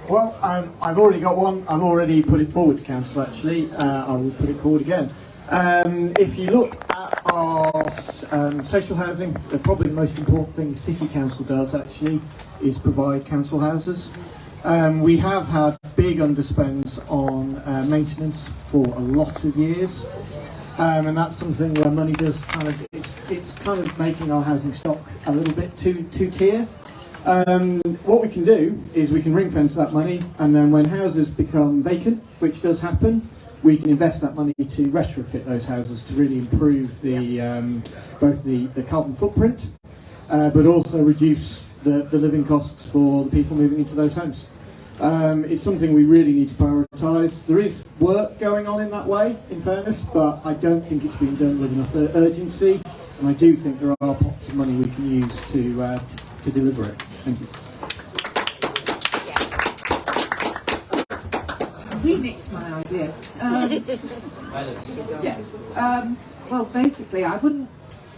Well, I've already got one. I've already put it forward to council, actually. I will put it forward again. If you look at our social housing, probably the most important thing the City Council does, actually, is provide council houses. We have had big underspends on maintenance for a lot of years. And that's something where money does kind of, it's kind of making our housing stock a little bit two-tier. What we can do is we can ring fence that money, and then when houses become vacant, which does happen, we can invest that money to retrofit those houses to really improve the both the carbon footprint, but also reduce the living costs for the people moving into those homes. It's something we really need to prioritise. There is work going on in that way, in fairness, but I don't think it's been done with enough urgency, and I do think there are pots of money we can use to deliver it. Thank you. He nicked my idea. Yes. Well, basically, I wouldn't.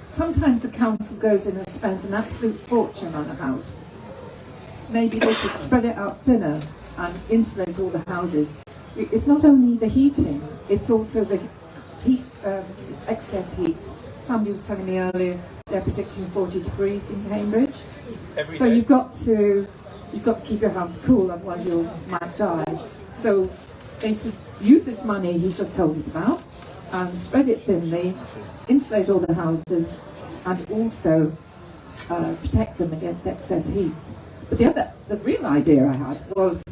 Sometimes the council goes in and spends an absolute fortune on a house. Maybe they could spread it out thinner and insulate all the houses. It's not only the heating, it's also the heat, excess heat. Somebody was telling me earlier they're predicting 40 degrees in Cambridge. So you've got to keep your house cool, otherwise you might die. So they should use this money he's just told us about and spread it thinly, insulate all the houses, and also protect them against excess heat. But the real idea I had was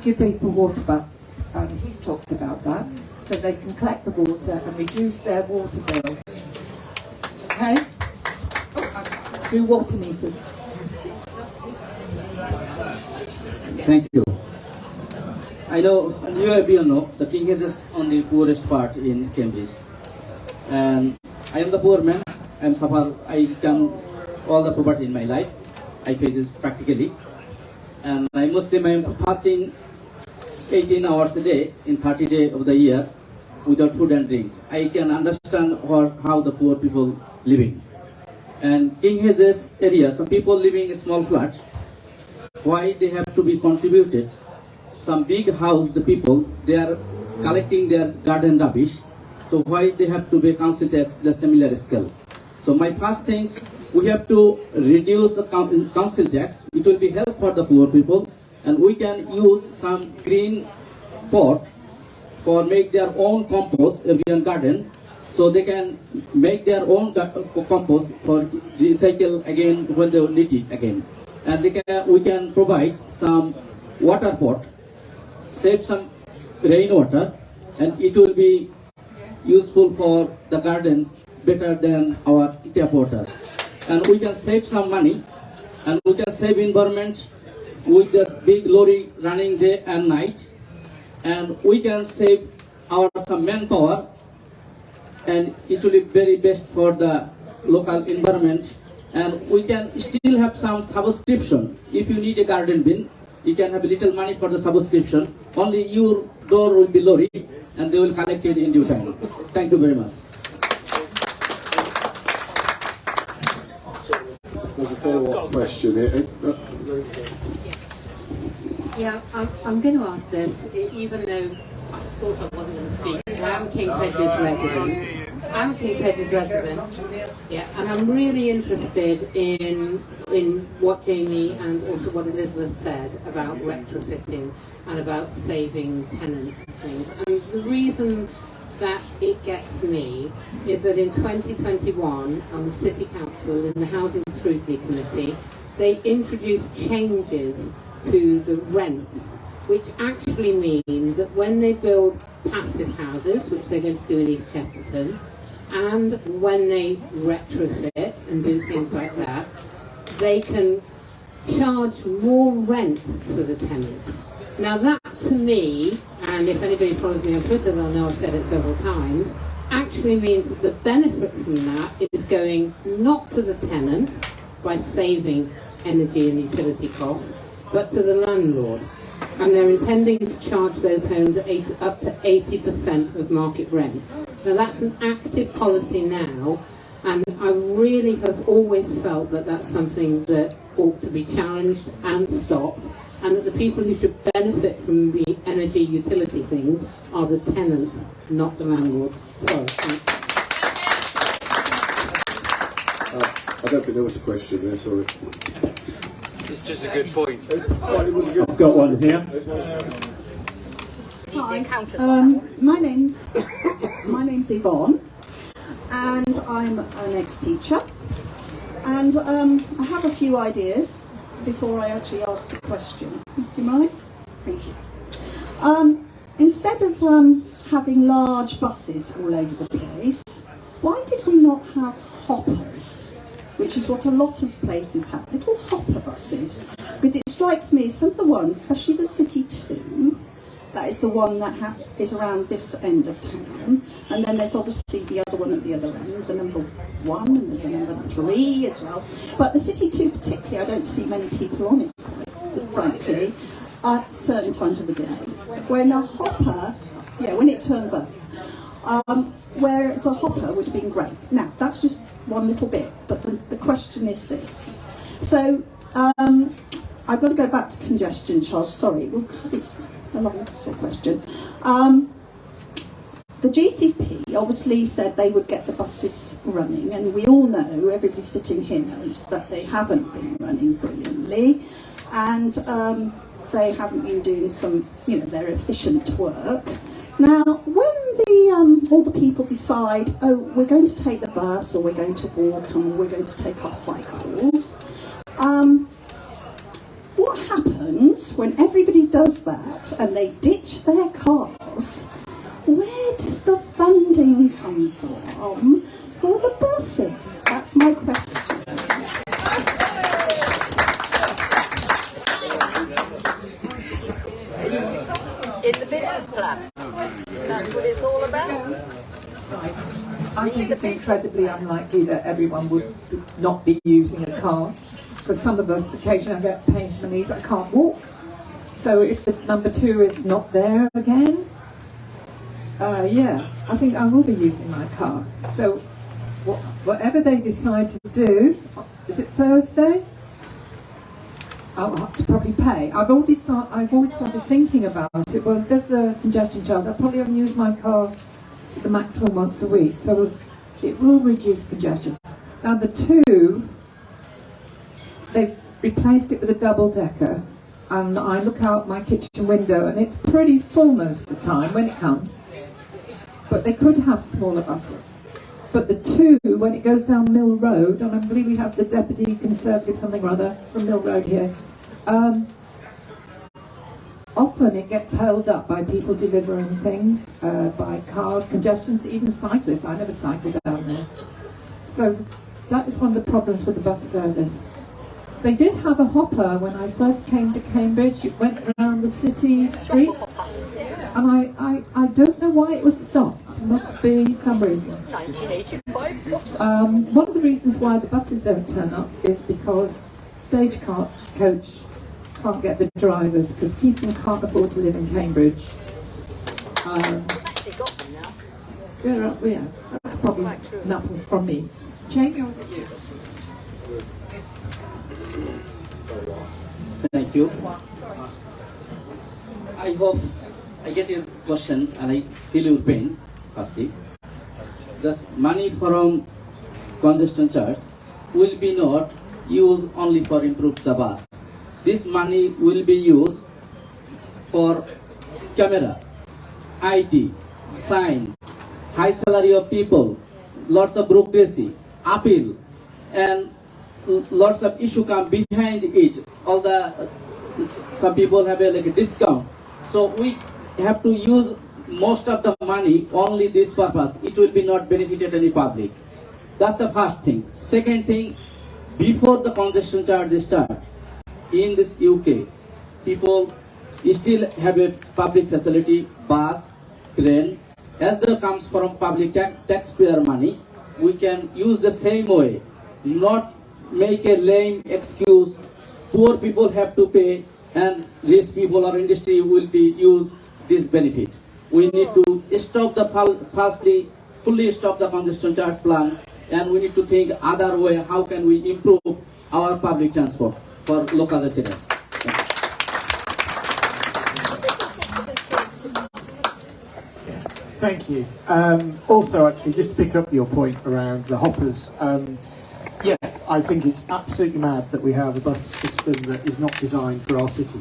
give people water butts, and he's talked about that, so they can collect the water and reduce their water bill. Okay? Oh, do water meters. Thank you. I know, you have been know, the King Hedges on the poorest part in Cambridge. And I am the poor man. I come all the poverty in my life. I face it practically. And I Muslim, I am fasting 18 hours a day in 30 days of the year without food and drinks. I can understand how the poor people living. And King Hedges area, some people living in small flat, why they have to be contributed. Some big house, the people, they are collecting their garden rubbish. So why they have to pay council tax the similar scale? So my first things, we have to reduce the council tax. It will be help for the poor people, and we can use some green pot for make their own compost in garden, so they can make their own compost for recycle again when they need it again. And we can provide some water pot, save some rainwater, and it will be useful for the garden better than our tap water. And we can save some money, and we can save environment with this big lorry running day and night, and we can save some manpower, and it will be very best for the local environment. And we can still have some subscription. If you need a garden bin, you can have a little money for the subscription. Only your door will be lorry, and they will collect it in due time. Thank you very much. There's a follow-up question here. Yeah, I'm going to ask this, even though I thought I wasn't going to speak. I am a King's Hedges resident. I'm a King's Hedges resident, yeah, and I'm really interested in what Jamie and also what Elizabeth said about retrofitting and about saving tenants things. And the reason that it gets me is that in 2021 on the City Council in the Housing Scrutiny Committee they introduced changes to the rents, which actually mean that when they build passive houses, which they're going to do in East Chesterton, and when they retrofit and do things like that, they can charge more rent for the tenants. Now that to me, and if anybody follows me on Twitter they'll know I've said it several times, actually means that the benefit from that is going not to the tenant by saving energy and utility costs, but to the landlord. And they're intending to charge those homes up to 80% of market rent. Now that's an active policy now, and I really have always felt that that's something that ought to be challenged and stopped, and that the people who should benefit from the energy utility things are the tenants, not the landlords. Sorry. I don't think there was a question there, sorry. It's just a good point. It was a good. I've got one here. Hi, my name's Yvonne, and I'm an ex-teacher, and I have a few ideas before I actually ask the question. You mind? Thank you. Instead of having large buses all over the place, why did we not have hoppers? Which is what a lot of places have, little hopper buses. Because it strikes me, some of the ones, especially the City 2, that is the one that is around this end of town. And then there's obviously the other one at the other end, the number 1, and there's a number 3 as well. But the City 2 particularly, I don't see many people on it, quite frankly, at certain times of the day. When a hopper, when it turns up, where it's a hopper would have been great. Now, that's just one little bit, but the question is this. So, I've got to go back to congestion charge. Sorry, it's a long sort of question. The GCP obviously said they would get the buses running, and we all know, everybody sitting here knows, that they haven't been running brilliantly, and they haven't been doing some, their efficient work. Now, when all the people decide, oh, we're going to take the bus, or we're going to walk, and we're going to take our cycles, what happens when everybody does that and they ditch their cars? Where does the funding come from for the buses? That's my question. In the business plan. That's what it's all about. Right. I think it's incredibly unlikely that everyone would not be using a car. For some of us, occasionally I get pains in my knees, I can't walk. So if the number 2 is not there again, I think I will be using my car. So whatever they decide to do, is it Thursday? I'll have to probably pay. I've already started thinking about it. Well, there's a congestion charge. I'll probably only use my car the maximum once a week, so it will reduce congestion. Now the 2, they've replaced it with a double-decker, and I look out my kitchen window and it's pretty full most of the time when it comes. But they could have smaller buses. But the 2, when it goes down Mill Road, and I believe we have the Deputy Conservative something or other from Mill Road here, often it gets held up by people delivering things, by cars, congestions, even cyclists. I never cycle down there. So that is one of the problems with the bus service. They did have a hopper when I first came to Cambridge. It went around the city streets, and I don't know why it was stopped. There must be some reason. 1985. One of the reasons why the buses don't turn up is because Stagecoach can't get the drivers, because people can't afford to live in Cambridge. Actually got them now. Yeah, that's probably nothing from me. Jamie, or was it you? Thank you. I hope I get your question and I feel your pain, firstly. This money from congestion charge will be not used only for improve the bus. This money will be used for camera, IT, sign, high salary of people, lots of bureaucracy, appeal, and lots of issue come behind it. All the some people have a discount, so we have to use most of the money only this purpose. It will be not benefited any public. That's the first thing. Second thing, before the congestion charge start in this UK, people still have a public facility, bus, train. As that comes from public taxpayer money, we can use the same way, not make a lame excuse. Poor people have to pay, and rich people or industry will be use this benefit. We need to stop the fully stop the congestion charge plan, and we need to think other way. How can we improve our public transport for local residents? Thank you. Also, actually, just to pick up your point around the hoppers, yeah, I think it's absolutely mad that we have a bus system that is not designed for our city.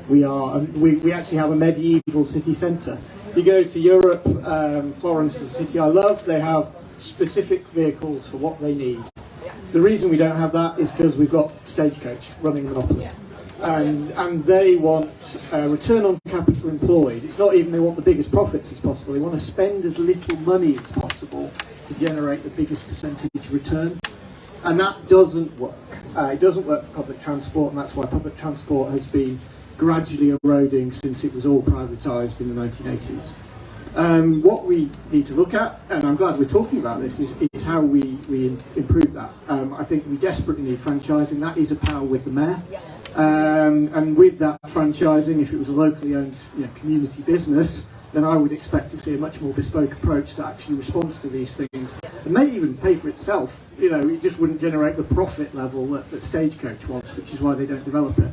We actually have a medieval city centre. You go to Europe, Florence is a city I love, they have specific vehicles for what they need. The reason we don't have that is because we've got Stagecoach running monopoly. And they want return on capital employed. It's not even they want the biggest profits as possible. They want to spend as little money as possible to generate the biggest percentage return. And that doesn't work. It doesn't work for public transport, and that's why public transport has been gradually eroding since it was all privatised in the 1980s. What we need to look at, and I'm glad we're talking about this, is how we improve that. I think we desperately need franchising. That is a power with the mayor. And with that franchising, if it was a locally owned community business, then I would expect to see a much more bespoke approach that actually responds to these things. It may even pay for itself. It just wouldn't generate the profit level that Stagecoach wants, which is why they don't develop it.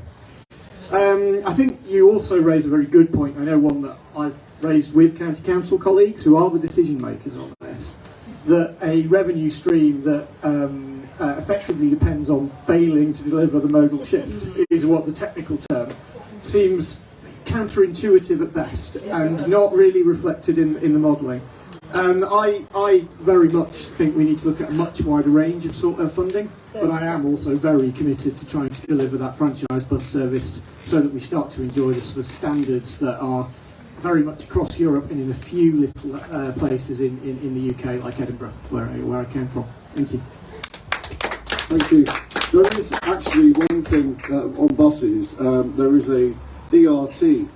I think you also raise a very good point. I know one that I've raised with county council colleagues who are the decision makers on this, that a revenue stream that effectively depends on failing to deliver the modal shift is what the technical term seems counterintuitive at best and not really reflected in the modelling. I very much think we need to look at a much wider range of sort of funding, but I am also very committed to trying to deliver that franchise bus service so that we start to enjoy the sort of standards that are very much across Europe and in a few little places in the UK, like Edinburgh, where I came from. Thank you. Thank you. There is actually one thing on buses. There is a DRT,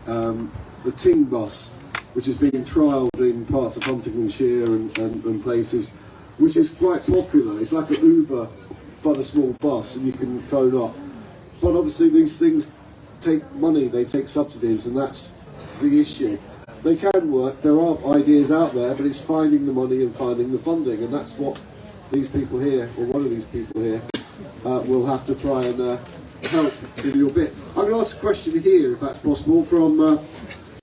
the Ting bus, which is being trialled in parts of Huntingdonshire and places, which is quite popular. It's like an Uber, but a small bus, and you can phone up. But obviously these things take money, they take subsidies, and that's the issue. They can work, there are ideas out there, but it's finding the money and finding the funding, and that's what these people here, or one of these people here, will have to try and help with your bit. I'm going to ask a question here, if that's possible, from,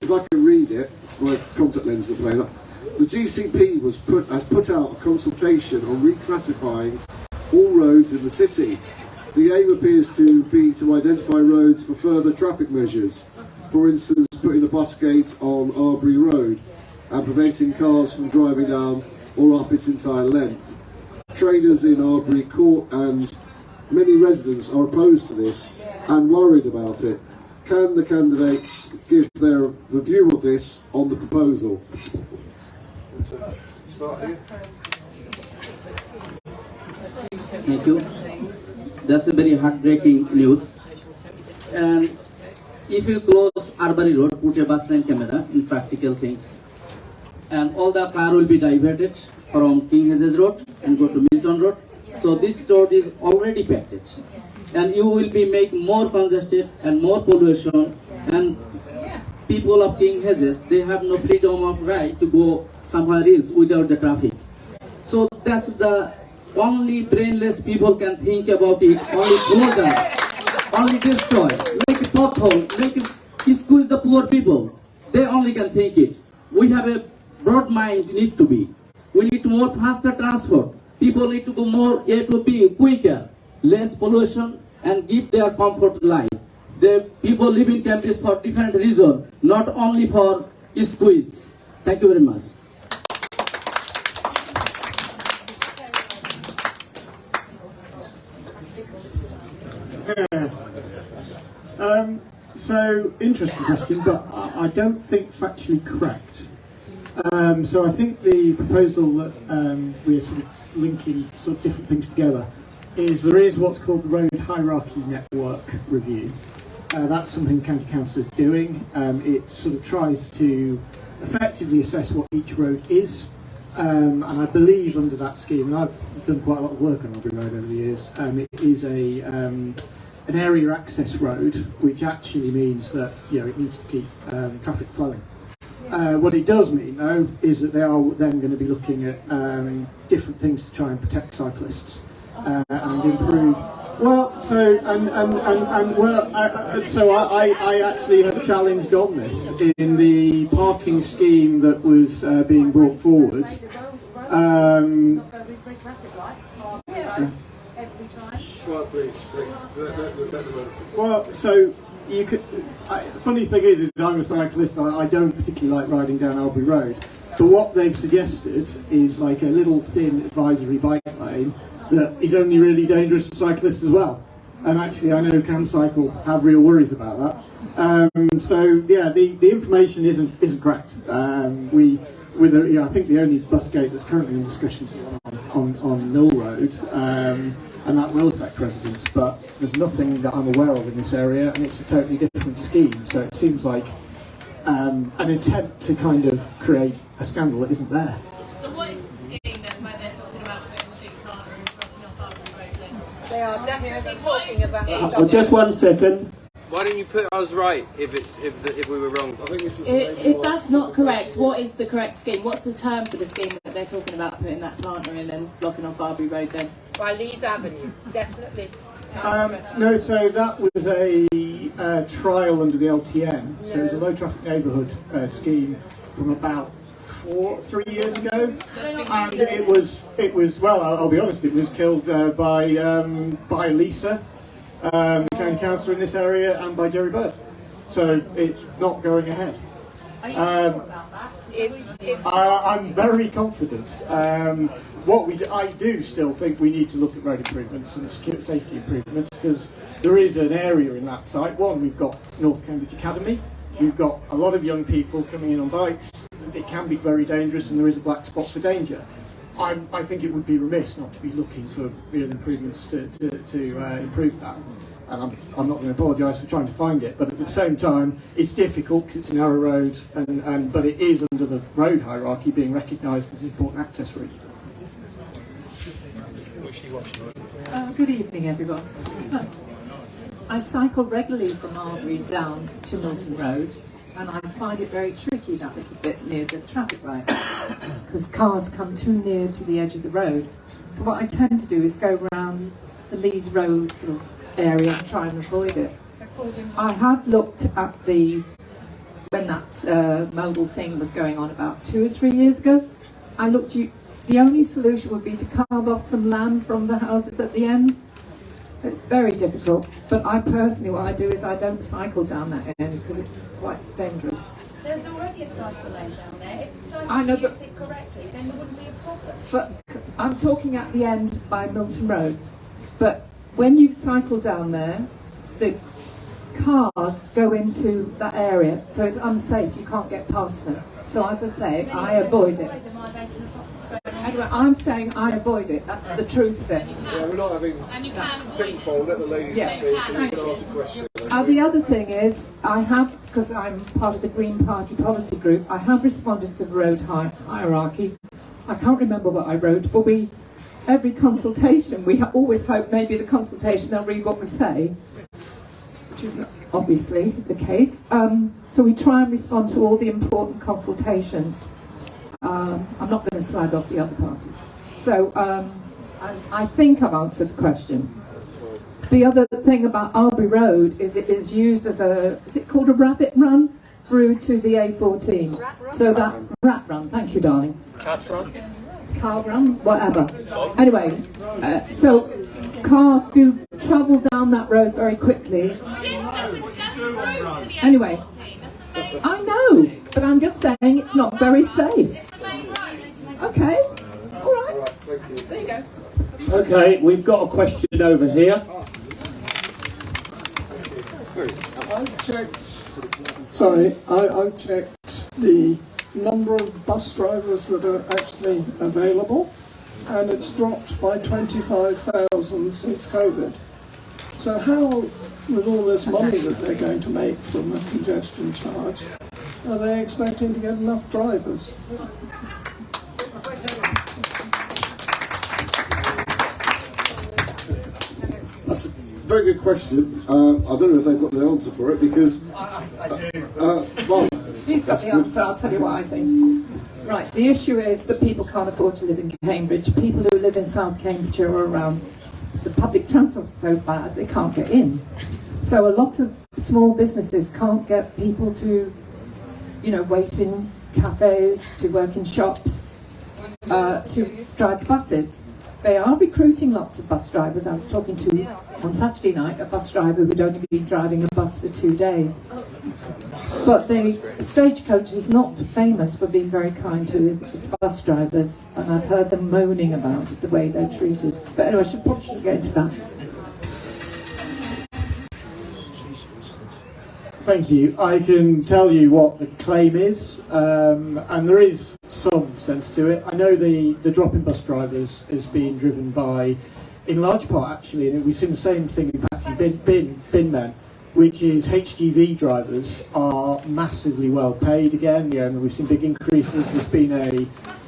if I can read it, it's my contact lens that's playing up. The GCP has put out a consultation on reclassifying all roads in the city. The aim appears to be to identify roads for further traffic measures. For instance, putting a bus gate on Arbury Road and preventing cars from driving down or up its entire length. Traders in Arbury Court and many residents are opposed to this and worried about it. Can the candidates give their view of this on the proposal? Start here. Thank you. That's a very heartbreaking news. And if you close Arbury Road, put a bus line camera in practical things, and all the car will be diverted from King Hedges Road and go to Milton Road. So this road is already packed, and you will be making more congested and more pollution. And people of King Hedges, they have no freedom of right to go somewhere else without the traffic. So that's the only brainless people can think about it. Only close down, only destroy, make a pothole, make it squeeze the poor people. They only can think it. We have a broad mind need to be. We need to more faster transport. People need to go more A to B quicker, less pollution, and give their comfort life. The people live in Cambridge for different reasons, not only for squeeze. Thank you very much. So, interesting question, but I don't think factually correct. So I think the proposal that we're sort of linking sort of different things together is there is what's called the Road Hierarchy Network Review. That's something County Council is doing. It sort of tries to effectively assess what each road is. And I believe under that scheme, and I've done quite a lot of work on Arbury Road over the years, it is an area access road, which actually means that it needs to keep traffic flowing. What it does mean, though, is that they are then going to be looking at different things to try and protect cyclists and improve. Well, so I actually have challenged on this in the parking scheme that was being brought forward. Well, so you could. Funny thing is I'm a cyclist. I don't particularly like riding down Albury Road, but what they've suggested is like a little thin advisory bike lane that is only really dangerous for cyclists as well. And actually, I know Cam Cycle have real worries about that. So yeah, the information isn't correct. I think the only bus gate that's currently in discussion on Mill Road, and that will affect residents. But there's nothing that I'm aware of in this area, and it's a totally different scheme. So it seems like an attempt to kind of create a scandal that isn't there. So what is the scheme then where they're talking about putting the big plant room dropping off Albury Road then? They are definitely talking about Just 1 second. Why don't you put us right if we were wrong? I think it's just If that's not correct, what is the correct scheme? What's the term for the scheme that they're talking about putting that planter in and blocking off Albury Road then? by Leeds Avenue, definitely. No, so that was a trial under the LTN. So it was a low traffic neighbourhood scheme from about 3 years ago, and it was well. I'll be honest, it was killed by Lisa, the county councillor in this area, and by Jerry Bird. So it's not going ahead. I'm very confident. I do still think we need to look at road improvements and safety improvements, because there is an area in that site. One, we've got North Cambridge Academy. We've got a lot of young people coming in on bikes. It can be very dangerous, and there is a black spot for danger. I think it would be remiss not to be looking for real improvements to improve that. And I'm not going to apologise for trying to find it, but at the same time, it's difficult because it's a narrow road, but it is under the road hierarchy being recognised as an important access route. Good evening, everyone. I cycle regularly from Albury down to Milton Road, and I find it very tricky, that little bit near the traffic light, because cars come too near to the edge of the road. So what I tend to do is go around the Lees Road sort of area and try and avoid it. I have looked at when that mobile thing was going on about 2 or 3 years ago. I looked. The only solution would be to carve off some land from the houses at the end. It's very difficult, but I personally, what I do is I don't cycle down that end because it's quite dangerous. There's already a cycle lane down there. If the I know, use it correctly, then there wouldn't be a problem. But I'm talking at the end by Milton Road. But when you cycle down there, the cars go into that area, so it's unsafe. You can't get past them. So as I say, I avoid it. Anyway, I'm saying I avoid it. That's the truth of it. Yeah, we're not having ping pong. Let the ladies speak and you can ask a question. The other thing is, because I'm part of the Green Party policy group, I have responded to the road hierarchy. I can't remember what I wrote, but every consultation, we always hope maybe the consultation they'll read what we say, which is obviously the case. So we try and respond to all the important consultations. I'm not going to slag off the other parties. So I think I've answered the question. The other thing about Albury Road is it is used as is it called a rabbit run through to the A14? So that rat run, thank you darling. Cat run? Car run, whatever. Anyway, so cars do travel down that road very quickly. Anyway, I know, but I'm just saying it's not very safe. Okay, all right. There you go. Okay, we've got a question over here. I've checked the number of bus drivers that are actually available, and it's dropped by 25,000 since COVID. So how, with all this money that they're going to make from the congestion charge, are they expecting to get enough drivers? That's a very good question. I don't know if they've got the answer for it because. He's got the answer. I'll tell you what I think. Right, the issue is that people can't afford to live in Cambridge. People who live in South Cambridge or around, the public transport is so bad they can't get in. So a lot of small businesses can't get people to, wait in cafes, to work in shops, to drive buses. They are recruiting lots of bus drivers. I was talking to, on Saturday night, a bus driver who'd only been driving a bus for 2 days. But the Stagecoach is not famous for being very kind to its bus drivers, and I've heard them moaning about the way they're treated. But anyway, I should probably get into that. Thank you. I can tell you what the claim is, and there is some sense to it. I know the drop-in bus drivers is being driven by, in large part actually, and we've seen the same thing impacting bin men, which is HGV drivers are massively well paid again. And we've seen big increases. There's been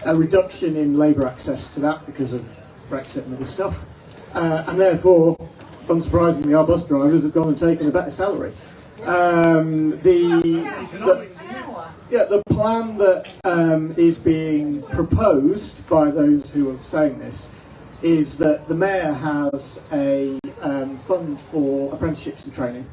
a reduction in labour access to that because of Brexit and other stuff, and therefore, unsurprisingly, our bus drivers have gone and taken a better salary. The plan that is being proposed by those who are saying this is that the Mayor has a fund for apprenticeships and training,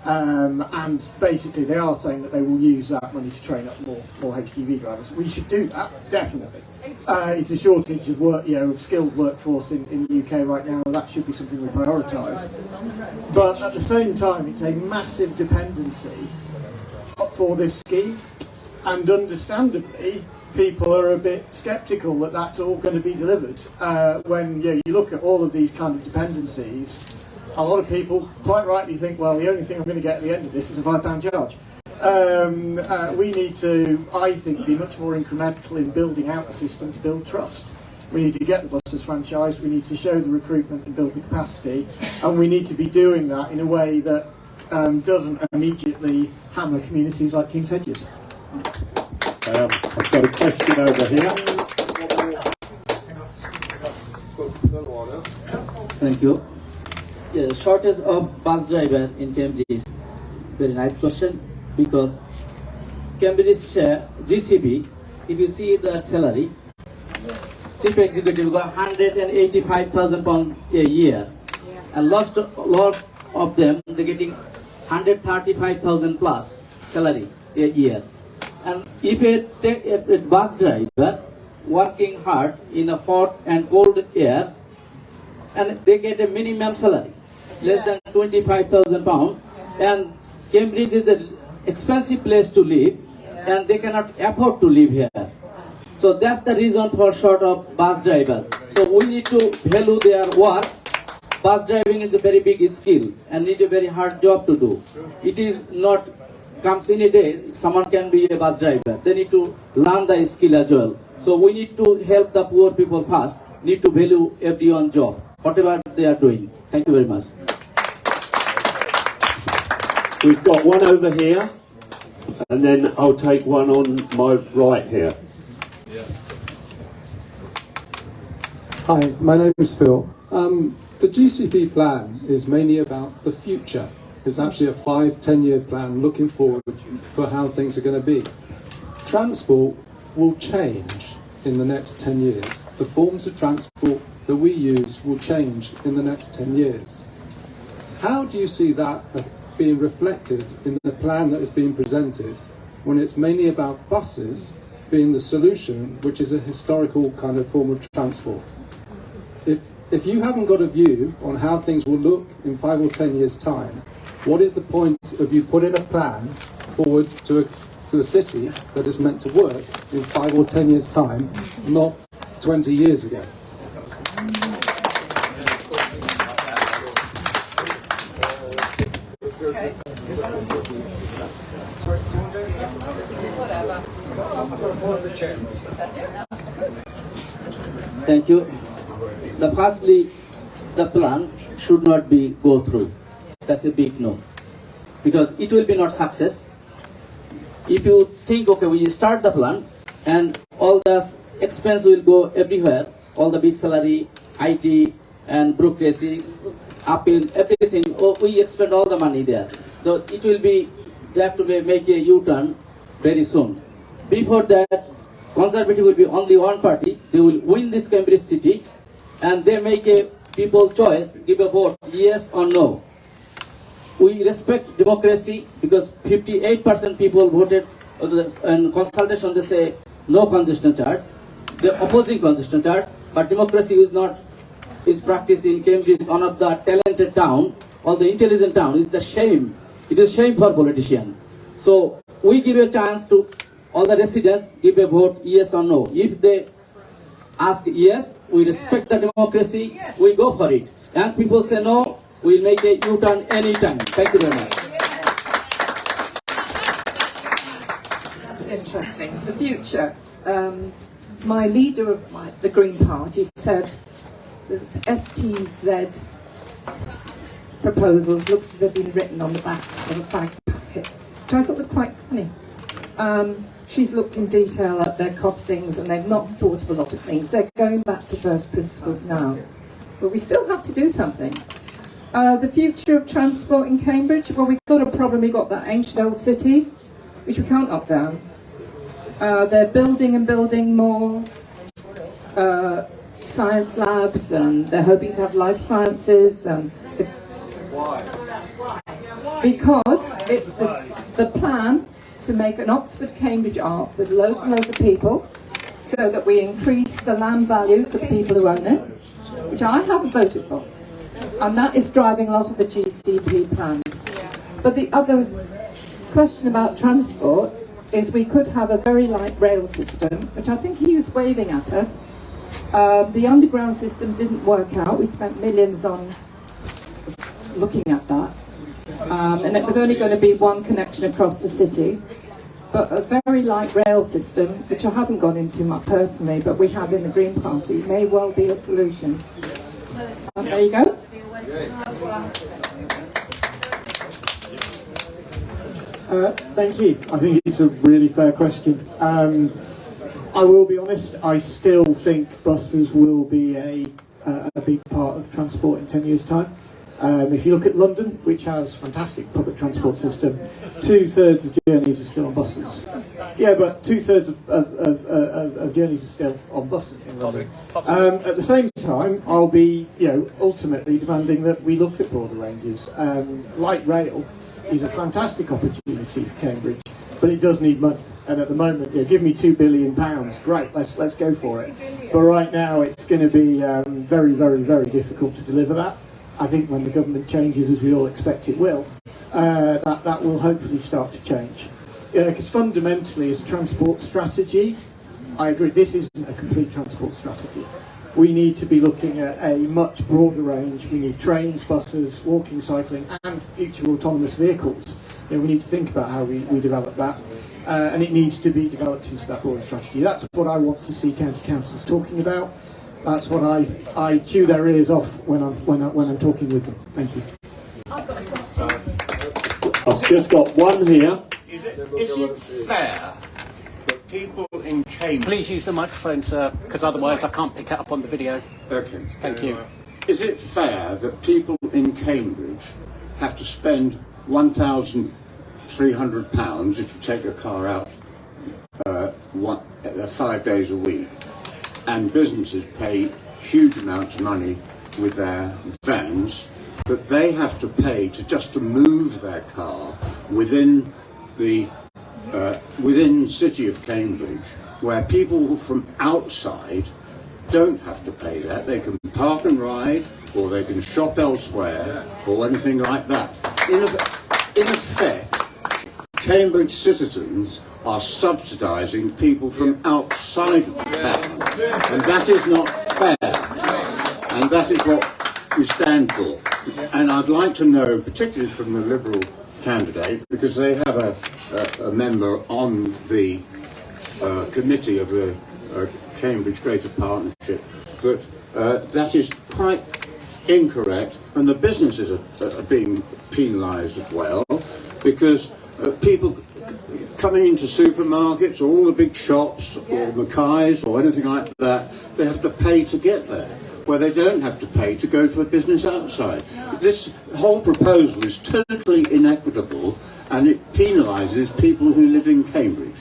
and basically they are saying that they will use that money to train up more HGV drivers. We should do that, definitely. It's a shortage of work, of skilled workforce in the UK right now, and that should be something we prioritise. But at the same time, it's a massive dependency for this scheme, and understandably, people are a bit sceptical that that's all going to be delivered. When you look at all of these kind of dependencies, a lot of people quite rightly think, well, the only thing I'm going to get at the end of this is a £5 charge. We need to, I think, be much more incremental in building out the system to build trust. We need to get the buses franchised, we need to show the recruitment and build the capacity, and we need to be doing that in a way that doesn't immediately hammer communities like King's Hedges. I've got a question over here. Thank you. Yeah, shortage of bus driver in Cambridge. Very nice question, because Cambridge GCP, if you see the salary, chief executive got £185,000 a year, and lot of them they're getting 135,000 plus salary a year. And if a bus driver working hard in a hot and cold air, and they get a minimum salary, less than £25,000, and Cambridge is an expensive place to live, and they cannot afford to live here. So that's the reason for short of bus driver. So we need to value their work. Bus driving is a very big skill and need a very hard job to do. It is not comes in a day, someone can be a bus driver. They need to learn the skill as well. So we need to help the poor people first, need to value everyone's job, whatever they are doing. Thank you very much. We've got one over here, and then I'll take one on my right here. Hi, my name is Phil. The GCP plan is mainly about the future. It's actually a 5-10 year plan looking forward for how things are going to be. Transport will change in the next 10 years. The forms of transport that we use will change in the next 10 years. How do you see that being reflected in the plan that is being presented when it's mainly about buses being the solution, which is a historical kind of form of transport? If you haven't got a view on how things will look in 5 or 10 years' time, what is the point of you putting a plan forward to the city that is meant to work in 5 or 10 years' time, not 20 years ago? Thank you. Firstly, the plan should not be go through. That's a big no, because it will be not success. If you think, okay, we start the plan and all the expense will go everywhere, all the big salary, IT and bureaucracy, appeal, everything, we expend all the money there. So it will be, they have to make a U-turn very soon. Before that, Conservative will be only one party. They will win this Cambridge city, and they make a people choice, give a vote, yes or no. We respect democracy because 58% people voted in consultation, they say no congestion charge. They're opposing congestion charge, but democracy is practiced in Cambridge, one of the talented town, or the intelligent town. It's the shame. It is shame for politicians. So we give a chance to all the residents, give a vote yes or no. If they ask yes, we respect the democracy, we go for it. And people say no, we'll make a U-turn anytime. Thank you very much. That's interesting. The future. My leader of the Green Party said the STZ proposals looked as they've been written on the back of a fag packet, which I thought was quite funny. She's looked in detail at their costings and they've not thought of a lot of things. They're going back to first principles now. But we still have to do something. The future of transport in Cambridge, well, we've got a problem. We've got that ancient old city, which we can't knock down. They're building and building more science labs, and they're hoping to have life sciences. And Why? because it's the plan to make an Oxford-Cambridge Arc with loads and loads of people, so that we increase the land value for the people who own it, which I haven't voted for. And that is driving a lot of the GCP plans. But the other question about transport is we could have a very light rail system, which I think he was waving at us. The underground system didn't work out. We spent millions on looking at that. And it was only going to be one connection across the city. But a very light rail system, which I haven't gone into much personally, but we have in the Green Party, may well be a solution. There you go. Thank you. I think it's a really fair question. I will be honest, I still think buses will be a big part of transport in 10 years' time. If you look at London, which has a fantastic public transport system, 2/3 of journeys are still on buses. Yeah, but 2/3 of journeys are still on buses in London. At the same time, I'll be, ultimately demanding that we look at broader ranges. Light rail is a fantastic opportunity for Cambridge, but it does need money. And at the moment, give me £2 billion, great, let's go for it. But right now, it's going to be very, very, very difficult to deliver that. I think when the government changes, as we all expect it will, that will hopefully start to change. Because fundamentally, as a transport strategy, I agree, this isn't a complete transport strategy. We need to be looking at a much broader range. We need trains, buses, walking, cycling, and future autonomous vehicles. We need to think about how we develop that. And it needs to be developed into that broader strategy. That's what I want to see county councils talking about. That's what I chew their ears off when I'm talking with them. Thank you. I've just got one here. Is it fair that people in Cambridge... Please use the microphone, sir, because otherwise I can't pick it up on the video. Okay. Thank you. Is it fair that people in Cambridge have to spend £1,300 if you take a car out 5 days a week, and businesses pay huge amounts of money with their vans, that they have to pay to move their car within the city of Cambridge, where people from outside don't have to pay that? They can park and ride, or they can shop elsewhere, or anything like that. In effect, Cambridge citizens are subsidising people from outside of the town, and that is not fair, and that is what we stand for. And I'd like to know, particularly from the Liberal candidate, because they have a member on the committee of the Cambridge Greater Partnership, that that is quite incorrect, and the businesses are being penalised as well, because people coming into supermarkets, or all the big shops, or Mackay's, or anything like that, they have to pay to get there, where they don't have to pay to go for business outside. This whole proposal is totally inequitable, and it penalises people who live in Cambridge.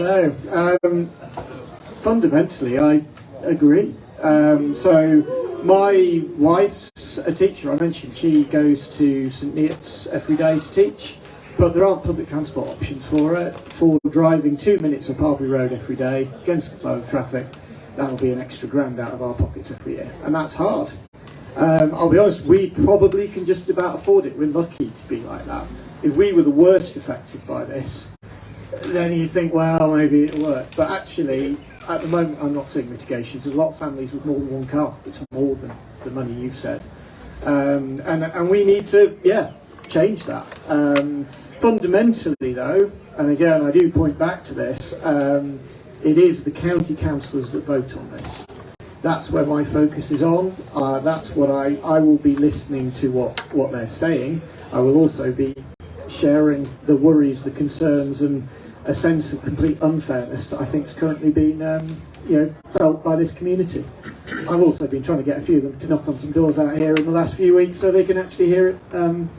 Hello. Fundamentally, I agree. So my wife's a teacher. I mentioned she goes to St Neots every day to teach, but there aren't public transport options for her. For driving 2 minutes up Harbury Road every day against the flow of traffic, that'll be an extra £1,000 out of our pockets every year, and that's hard. I'll be honest, we probably can just about afford it. We're lucky to be like that. If we were the worst affected by this, then you think, well, maybe it'll work. But actually, at the moment, I'm not seeing mitigations. There's a lot of families with more than one car. It's more than the money you've said. And we need to, change that. Fundamentally, though, and again, I do point back to this, it is the county councillors that vote on this. That's where my focus is on. That's what I will be listening to what they're saying. I will also be sharing the worries, the concerns, and a sense of complete unfairness that I think is currently being felt by this community. I've also been trying to get a few of them to knock on some doors out here in the last few weeks so they can actually hear it from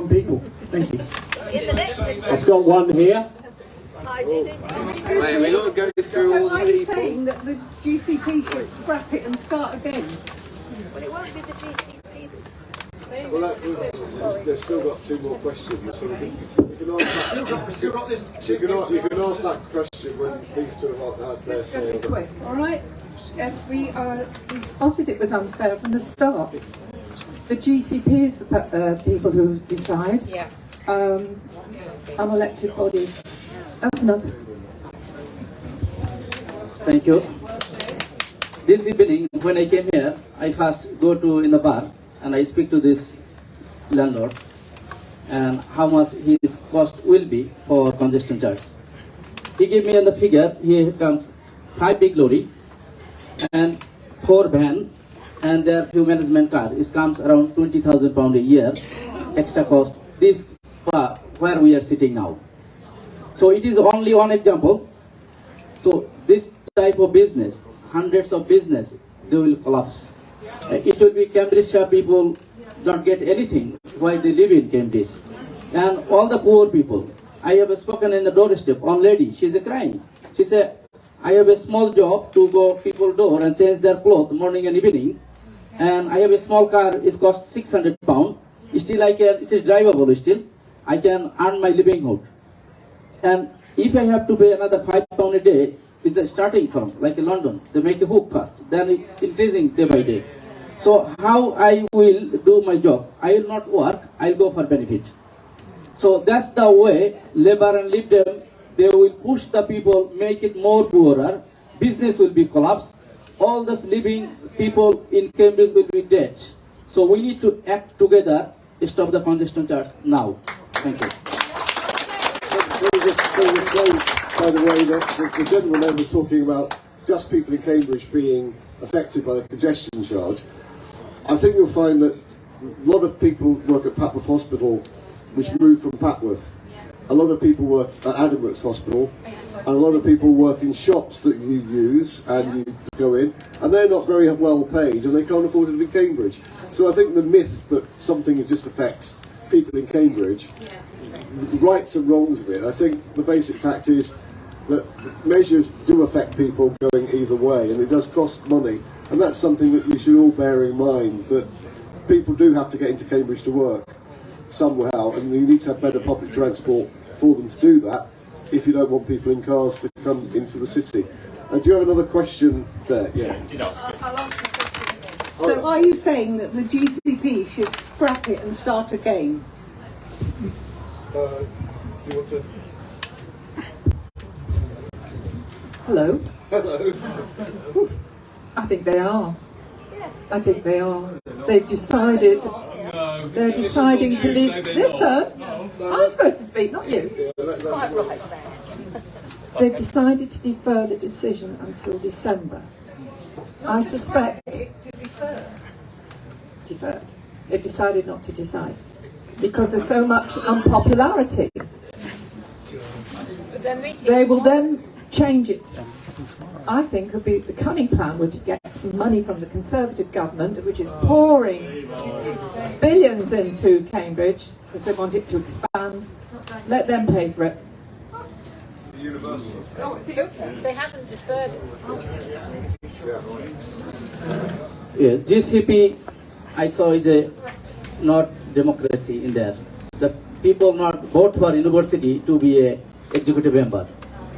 people. Thank you. I've got one here. We're not going through all So are the you people. saying that the GCP should scrap it and start again? Well, it won't be the GCP that's... Well, they've still got 2 more questions. So you can ask that question when these 2 have had their It's going to say. be quick, all right? Yes, we spotted it was unfair from the start. The GCP is the people who decide. Yeah. Unelected body. That's enough. Thank you. This evening, when I came here, I first go to in the bar and I speak to this landlord and how much his cost will be for congestion charge. He gave me the figure. Here comes 5 big lorry and 4 van and their few management car. It comes around £20,000 a year extra cost. This where we are sitting now. So it is only one example. So this type of business, hundreds of business, they will collapse. It will be Cambridgeshire people don't get anything while they live in Cambridge. And all the poor people. I have spoken in the doorstep, one lady, she's crying. She said, I have a small job to go people door and change their clothes morning and evening. And I have a small car, it costs £600. Still I can, it is drivable still. I can earn my livelihood. And if I have to pay another £5 a day, it's a starting from, like in London, they make a hook first, then it's increasing day by day. So how I will do my job? I will not work, I'll go for benefit. So that's the way Labour and Lib Dem, they will push the people, make it more poorer, business will be collapsed, all those living people in Cambridge will be dead. So we need to act together, stop the congestion charge now. Thank you. Let me just say, by the way, that the gentleman there was talking about just people in Cambridge being affected by the congestion charge. I think you'll find that a lot of people work at Papworth Hospital, which moved from Papworth. A lot of people work at Addenbrooke's Hospital, and a lot of people work in shops that you use and you go in, and they're not very well paid, and they can't afford to live in Cambridge. So I think the myth that something just affects people in Cambridge, the rights and wrongs of it, I think the basic fact is that measures do affect people going either way, and it does cost money, and that's something that you should all bear in mind, that people do have to get into Cambridge to work somehow, and you need to have better public transport for them to do that if you don't want people in cars to come into the city. Do you have another question there? Yeah. I'll ask the question again. So are you saying that the GCP should scrap it and start again? Do you want to? Hello. Hello. I think they are. I think they are. They've decided. They're deciding to leave. Listen, I'm supposed to speak, not you. Quite right. They've decided to defer the decision until December. I suspect. Deferred. They've decided not to decide because there's so much unpopularity. They will then change it. I think would be the cunning plan would to get some money from the Conservative government, which is pouring billions into Cambridge because they want it to expand. Let them pay for it. university. Oh, they haven't dispersed Yes, GCP, I saw is a not democracy in there. The people not vote for university to be a executive member.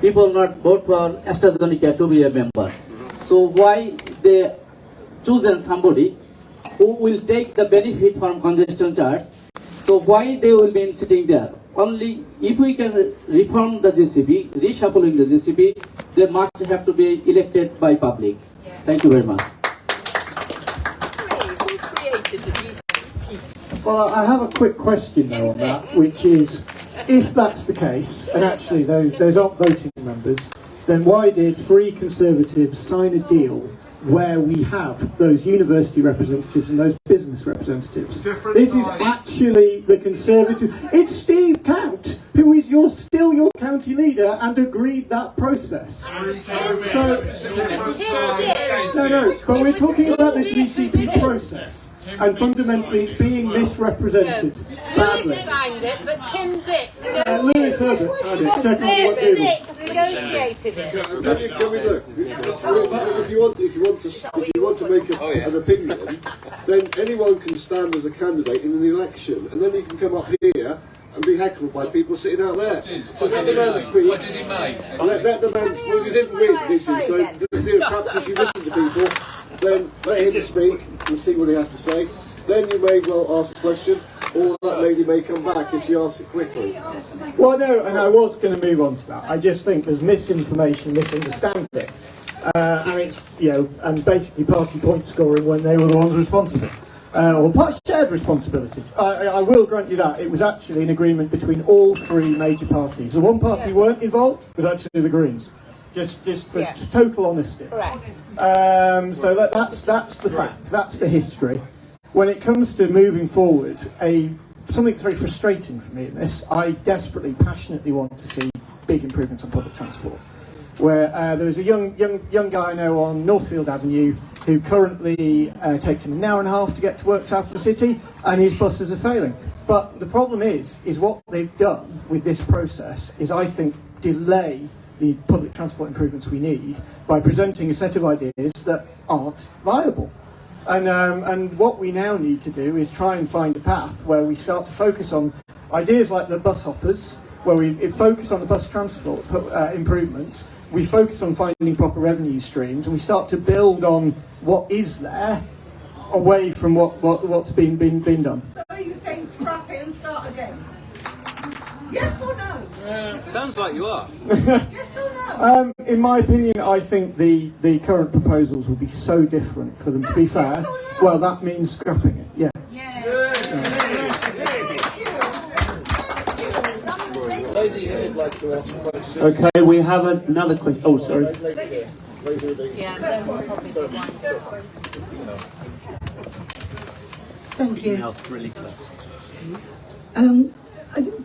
People not vote for AstraZeneca to be a member. So why they chosen somebody who will take the benefit from congestion charge? So why they will be sitting there? Only if we can reform the GCP, reshuffling the GCP, they must have to be elected by public. Thank you very much. Who created the GCP? Well, I have a quick question though on that, which is, if that's the case, and actually those aren't voting members, then why did 3 Conservatives sign a deal where we have those university representatives and those business representatives? This is actually the Conservative. It's Steve Count, who is still your county leader and agreed that process. So, no, but we're talking about the GCP process, and fundamentally it's being misrepresented badly. signed it, but Tim Dick Lewis Herbert signed it. Check on what Google. negotiated it. Can we look? If you want to make an opinion, then anyone can stand as a candidate in an election, and then you can come up here and be heckled by people sitting out there. So let the man speak. What did he make? Let the man speak. You didn't win, did you? So perhaps if you listen to people, then let him speak and see what he has to say. Then you may well ask a question, or that lady may come back if she asks it quickly. Well, no, and I was going to move on to that. I just think there's misinformation, misunderstanding, and it's, and basically party point scoring when they were the ones responsible, or shared responsibility. I will grant you that. It was actually an agreement between all 3 major parties. The one party who weren't involved was actually the Greens. Just for total honesty. Correct. So that's the fact. That's the history. When it comes to moving forward, something that's very frustrating for me in this, I desperately, passionately want to see big improvements on public transport. Where there was a young guy I know on Northfield Avenue who currently takes him an hour and a half to get to work south of the city, and his buses are failing. But the problem is what they've done with this process is, I think, delay the public transport improvements we need by presenting a set of ideas that aren't viable. And what we now need to do is try and find a path where we start to focus on ideas like the bus hoppers, where we focus on the bus transport improvements, we focus on finding proper revenue streams, and we start to build on what is there away from what's been done. So are you saying scrap it and start again? Yes or no? Sounds like you are. Yes or no? In my opinion, I think the current proposals will be so different for them to be fair. Well, that means scrapping it, yeah. Lady here would like to ask a question. Okay, we have another question. Oh, sorry. Thank you. Really close.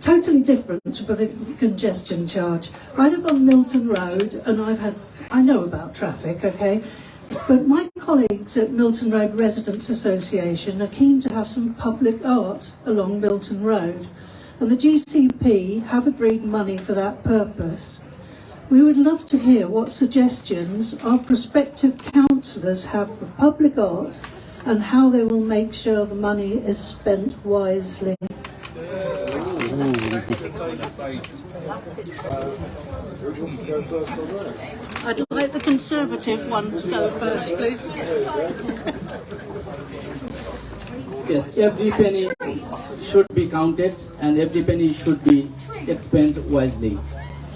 Totally different, but the congestion charge. I live on Milton Road, and I know about traffic, okay? But my colleagues at Milton Road Residents Association are keen to have some public art along Milton Road, and the GCP have agreed money for that purpose. We would love to hear what suggestions our prospective councillors have for public art and how they will make sure the money is spent wisely. I'd like the Conservative one to go first, please. Yes, every penny should be counted and every penny should be expended wisely,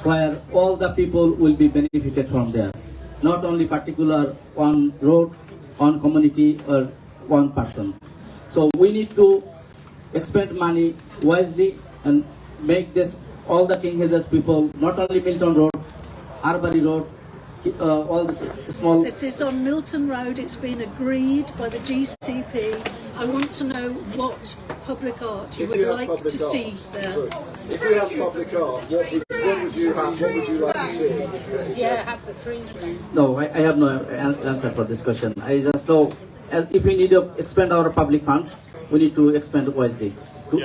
where all the people will be benefited from there. Not only particular one road, one community or one person. So we need to expend money wisely and make this all the King Hedges people, not only Milton Road, Arbury Road, all the small... This is on Milton Road. It's been agreed by the GCP. I want to know what public art you would like to see there. So, if we have public art, what would you like to see? Yeah, have the 3. No, I have no answer for this question. I just know if we need to expend our public funds, we need to expend wisely. to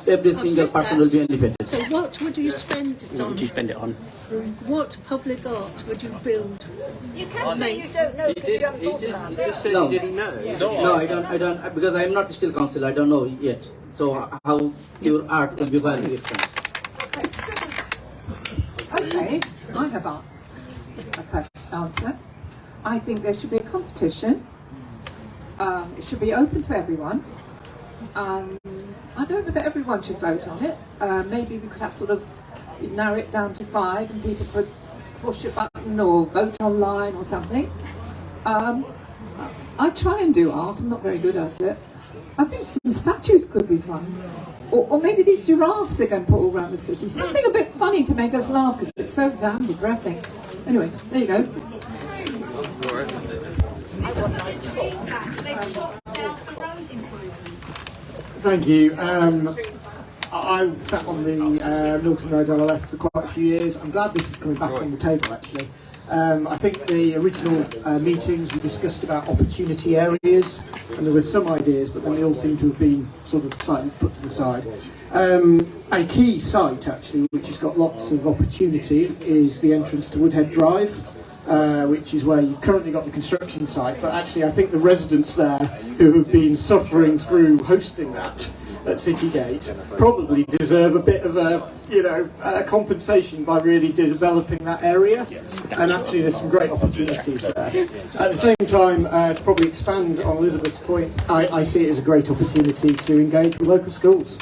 every single person will be benefited. So what would you spend it What on? would you spend it on? What public art would you build? You can say you don't know because you haven't thought about He it. just said No. he didn't know. No, I don't, because I am not still council. I don't know yet. So how your art will be valued? Okay, I have a answer. I think there should be a competition. It should be open to everyone. I don't know that everyone should vote on it. Maybe we could have sort of narrow it down to 5 and people could push a button or vote online or something. I try and do art, I'm not very good at it. I think some statues could be fun. Or maybe these giraffes they're going to put all around the city. Something a bit funny to make us laugh because it's so damn depressing. Anyway, there you go. Thank you. I sat on the Milton Road LLF for quite a few years. I'm glad this is coming back on the table actually. I think the original meetings we discussed about opportunity areas and there were some ideas but then they all seem to have been sort of slightly put to the side. A key site actually which has got lots of opportunity is the entrance to Woodhead Drive. Which is where you've currently got the construction site, but actually I think the residents there who have been suffering through hosting that at Citygate probably deserve a bit of a compensation by really developing that area, and actually there's some great opportunities there. At the same time, to probably expand on Elizabeth's point, I see it as a great opportunity to engage with local schools.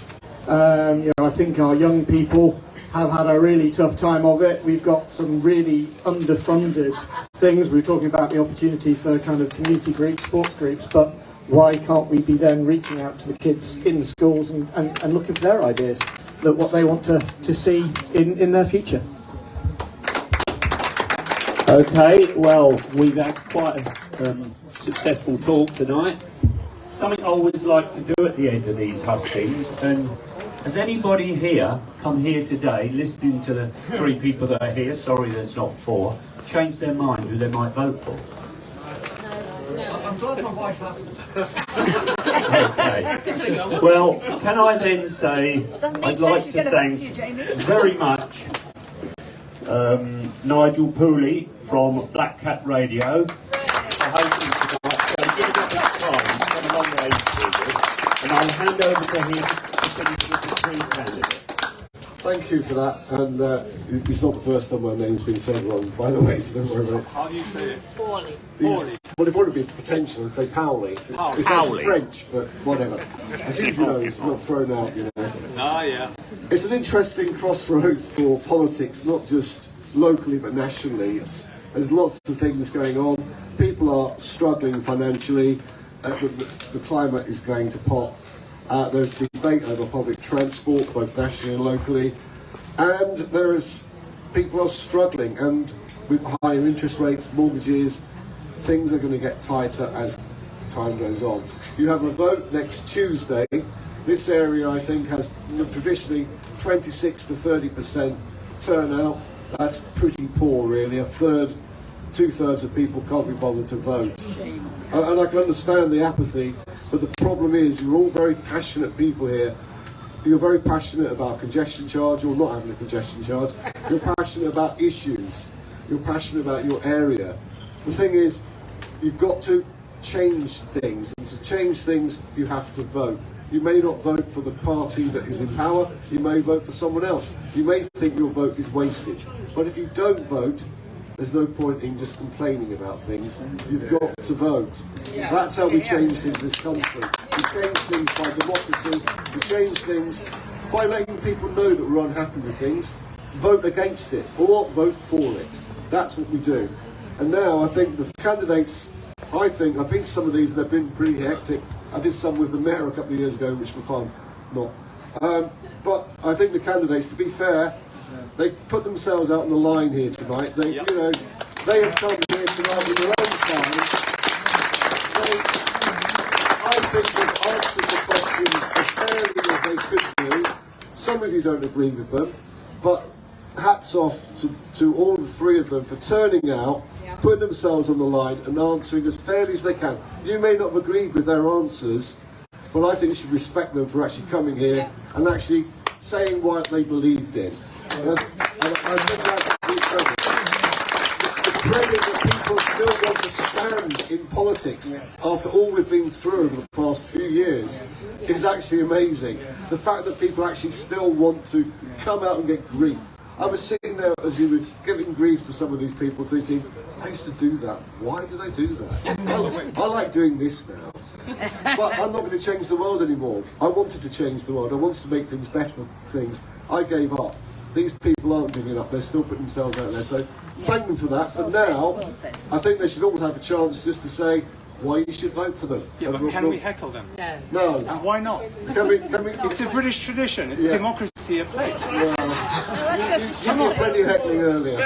I think our young people have had a really tough time of it. We've got some really underfunded things. We're talking about the opportunity for kind of community groups, sports groups, but why can't we be then reaching out to the kids in the schools and looking for their ideas, that what they want to see in their future? Okay, well, we've had quite a successful talk tonight. Something I always like to do at the end of these hustings, and has anybody here come here today, listening to the 3 people that are here, sorry there's not 4, changed their mind who they might vote for? I'm glad my wife hasn't. Okay. Well, can I then say, I'd like to thank very much Nigel Pooley from Black Cat Radio for hosting tonight. So give it a bit of time, he's come a long way through this, and I'll hand over to him to finish with the 3 candidates. Thank you for that, and it's not the first time my name's been said wrong, by the way, so don't worry about it. How do you say it? Poorly. Well, if it would be potential, I'd say Powley. It's actually French, but whatever. I think it's not thrown out, Ah, yeah. It's an interesting crossroads for politics, not just locally but nationally. There's lots of things going on. People are struggling financially. The climate is going to pot. There's debate over public transport, both nationally and locally, and people are struggling, and with higher interest rates, mortgages, things are going to get tighter as time goes on. You have a vote next Tuesday. This area, I think, has traditionally 26 to 30% turnout. That's pretty poor, really. 2/3 of people can't be bothered to vote. And I can understand the apathy, but the problem is you're all very passionate people here. You're very passionate about congestion charge or not having a congestion charge. You're passionate about issues. You're passionate about your area. The thing is, you've got to change things. And to change things, you have to vote. You may not vote for the party that is in power. You may vote for someone else. You may think your vote is wasted. But if you don't vote, there's no point in just complaining about things. You've got to vote. That's how we change things in this country. We change things by democracy. We change things by letting people know that we're unhappy with things. Vote against it or vote for it. That's what we do. And now I think the candidates, I've been to some of these, they've been pretty hectic. I did some with the mayor a couple of years ago, which were fun. Not. But I think the candidates, to be fair, they put themselves out on the line here tonight. They have come here tonight with their own side. I think they've answered the questions as fairly as they could do. Some of you don't agree with them, but hats off to all the 3 of them for turning out, putting themselves on the line and answering as fairly as they can. You may not have agreed with their answers, but I think you should respect them for actually coming here and actually saying what they believed in. And I think that's incredible. The credit that people still want to stand in politics after all we've been through over the past few years is actually amazing. The fact that people actually still want to come out and get grief. I was sitting there as you were giving grief to some of these people thinking, I used to do that. Why did I do that? I like doing this now. But I'm not going to change the world anymore. I wanted to change the world. I wanted to make things better for things. I gave up. These people aren't giving up. They're still putting themselves out there. So thank them for that. But now, I think they should all have a chance just to say why you should vote for them. Yeah, but can we heckle them? No. And why not? Can we, it's a British tradition. It's democracy at play. You did plenty of heckling earlier.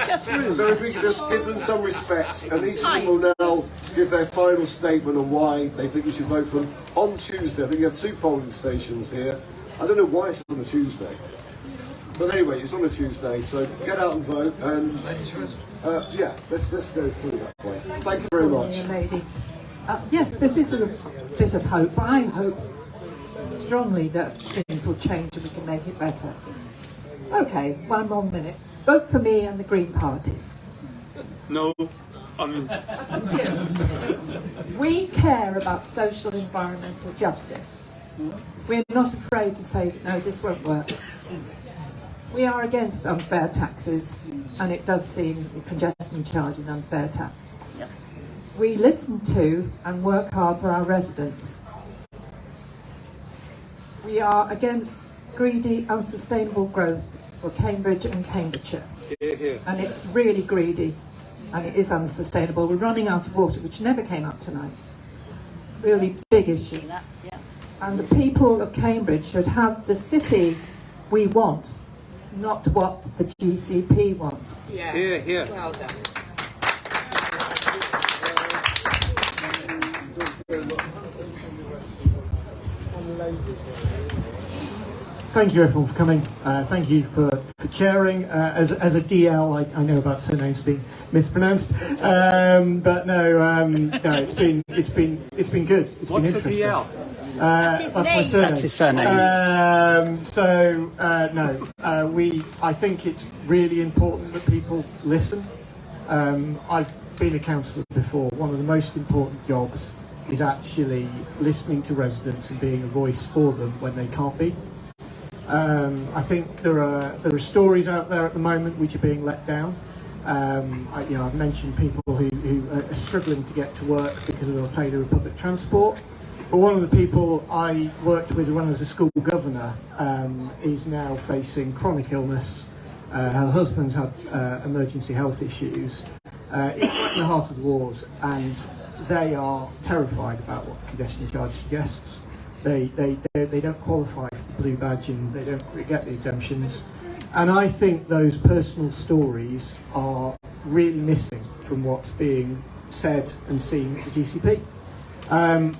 So if we could just give them some respect, and each of them will now give their final statement on why they think we should vote for them on Tuesday. I think you have 2 polling stations here. I don't know why it's on a Tuesday. But anyway, it's on a Tuesday, so get out and vote, and yeah, let's go through that way. Thank you very much. Yes, this is a bit of hope. I hope strongly that things will change and we can make it better. Okay, 1 more minute. Vote for me and the Green Party. No, We care about social and environmental justice. We're not afraid to say, no, this won't work. We are against unfair taxes, and it does seem congestion charge is unfair tax. We listen to and work hard for our residents. We are against greedy, unsustainable growth for Cambridge and Cambridgeshire. And it's really greedy, and it is unsustainable. We're running out of water, which never came up tonight. Really big issue. And the people of Cambridge should have the city we want, not what the GCP wants. Here. Well done. Thank you everyone for coming. Thank you for chairing. As a DL, I know about surnames being mispronounced, but no, it's been good. It's been interesting. A DL? That's my surname. That's his surname. I think it's really important that people listen. I've been a councillor before. One of the most important jobs is actually listening to residents and being a voice for them when they can't be. I think there are stories out there at the moment which are being let down. I've mentioned people who are struggling to get to work because of a failure of public transport. But one of the people I worked with when I was a school governor is now facing chronic illness. Her husband's had emergency health issues. It's right in the heart of the ward, and they are terrified about what congestion charge suggests. They don't qualify for the blue badge and they don't get the exemptions. And I think those personal stories are really missing from what's being said and seen at the GCP.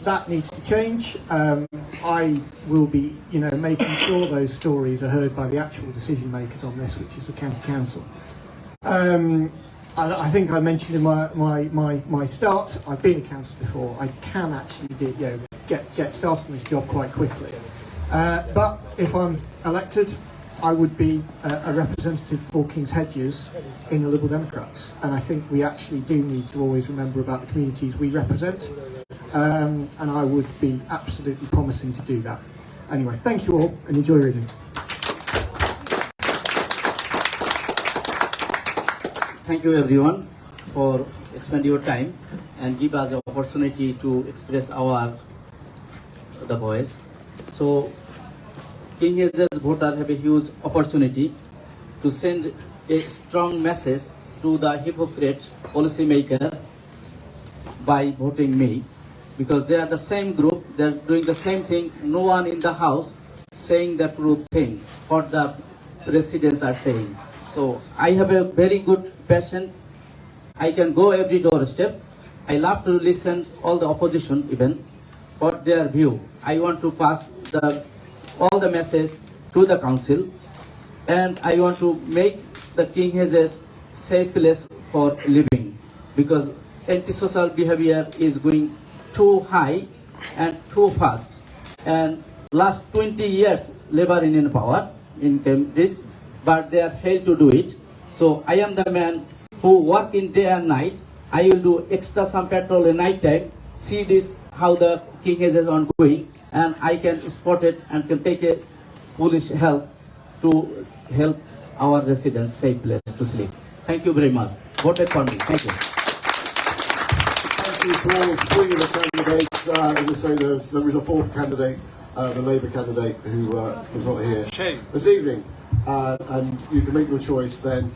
That needs to change. I will be, making sure those stories are heard by the actual decision makers on this, which is the county council. I think I mentioned in my start, I've been a councillor before. I can actually get started in this job quite quickly. But if I'm elected, I would be a representative for King's Hedges in the Liberal Democrats. And I think we actually do need to always remember about the communities we represent. And I would be absolutely promising to do that. Anyway, thank you all and enjoy reading. Thank you everyone for spending your time and give us the opportunity to express the voice. So King Hedges voters have a huge opportunity to send a strong message to the hypocrite policymaker by voting me, because they are the same group, they are doing the same thing. No one in the house saying the true thing, what the presidents are saying. So I have a very good passion. I can go every doorstep. I love to listen all the opposition even, what their view. I want to pass all the message to the council, and I want to make the King Hedges safe place for living, because antisocial behavior is going too high and too fast. and last 20 years Labour Union power in Cambridge, but they have failed to do it. So I am the man who work in day and night. I will do extra some petrol in night time, see this how the King Hedges is ongoing, and I can spot it and can take a police help to help our residents safe place to sleep. Thank you very much. Voted for me. Thank you. Thank you to all three of the candidates. As I say, there is a fourth candidate, the Labour candidate, who is not here Shame. this evening. And you can make your choice then.